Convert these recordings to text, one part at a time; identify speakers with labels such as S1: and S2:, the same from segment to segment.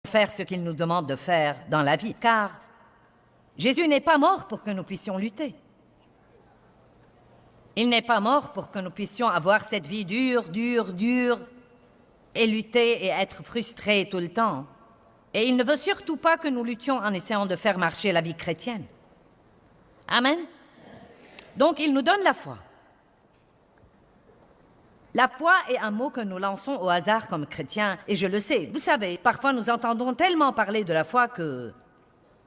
S1: faire ce qu'il nous demande de faire dans la vie, car Jésus n'est pas mort pour que nous puissions lutter. Il n'est pas mort pour que nous puissions avoir cette vie dure, et lutter et être frustrés tout le temps. Et il ne veut surtout pas que nous luttions en essayant de faire marcher la vie chrétienne. Amen. Donc il nous donne la foi. La foi est un mot que nous lançons au hasard comme chrétiens, et je le sais. Vous savez, parfois nous entendons tellement parler de la foi que...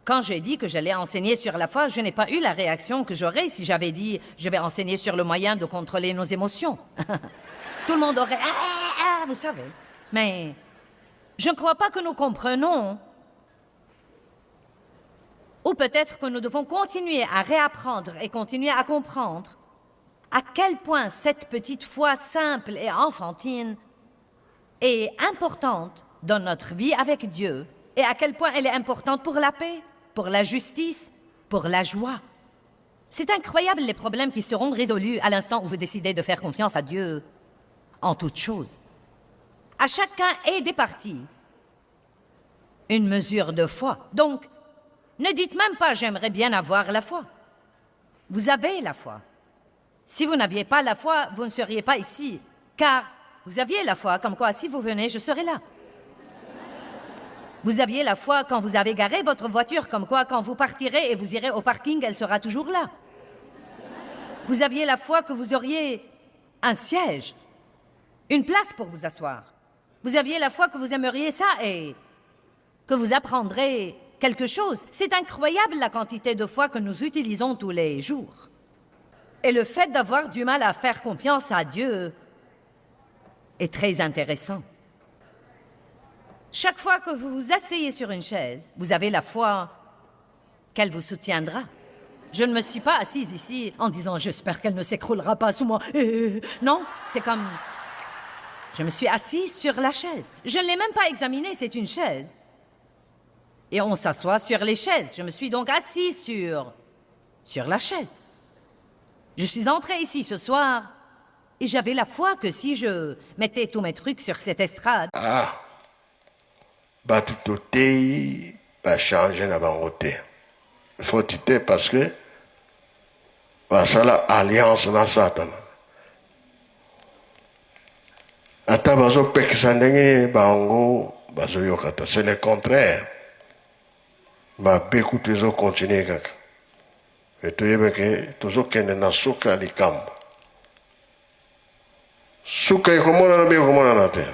S1: Quand j'ai dit que j'allais enseigner sur la foi, je n'ai pas eu la réaction que j'aurais si j'avais dit « je vais enseigner sur le moyen de contrôler nos émotions ». Tout le monde aurait « ah, vous savez ». Mais je ne crois pas que nous comprenons. Ou peut-être que nous devons continuer à réapprendre et continuer à comprendre à quel point cette petite foi simple et enfantine est importante dans notre vie avec Dieu et à quel point elle est importante pour la paix, pour la justice, pour la joie. C'est incroyable les problèmes qui seront résolus à l'instant où vous décidez de faire confiance à Dieu en toutes choses. À chacun est départie une mesure de foi. Donc, ne dites même pas « j'aimerais bien avoir la foi ». Vous avez la foi. Si vous n'aviez pas la foi, vous ne seriez pas ici, car vous aviez la foi, comme quoi si vous venez, je serai là. Vous aviez la foi quand vous avez garé votre voiture, comme quoi quand vous partirez et vous irez au parking, elle sera toujours là. Vous aviez la foi que vous auriez un siège, une place pour vous asseoir. Vous aviez la foi que vous aimeriez ça et que vous apprendrez quelque chose. C'est incroyable la quantité de foi que nous utilisons tous les jours. Et le fait d'avoir du mal à faire confiance à Dieu est très intéressant. Chaque fois que vous vous asseyez sur une chaise, vous avez la foi qu'elle vous soutiendra. Je ne me suis pas assise ici en disant « j'espère qu'elle ne s'écroulera pas sous moi ». Non, c'est comme... Je me suis assise sur la chaise. Je ne l'ai même pas examinée, c'est une chaise. Et on s'assoit sur les chaises. Je me suis donc assise sur la chaise. Je suis entrée ici ce soir et j'avais la foi que si je mettais tous mes trucs sur cette estrade...
S2: Ah, batutotei va changer na bangote. Il faut titer parce que va ça la alliance na Satan. Ata bazo pekisa ndenge bango bazo yokata. C'est le contraire. Ma beku tezo continuer kaka. Et tu yebe ke tozo kende na suka likambo. Suka ikomona na be ikomona na te.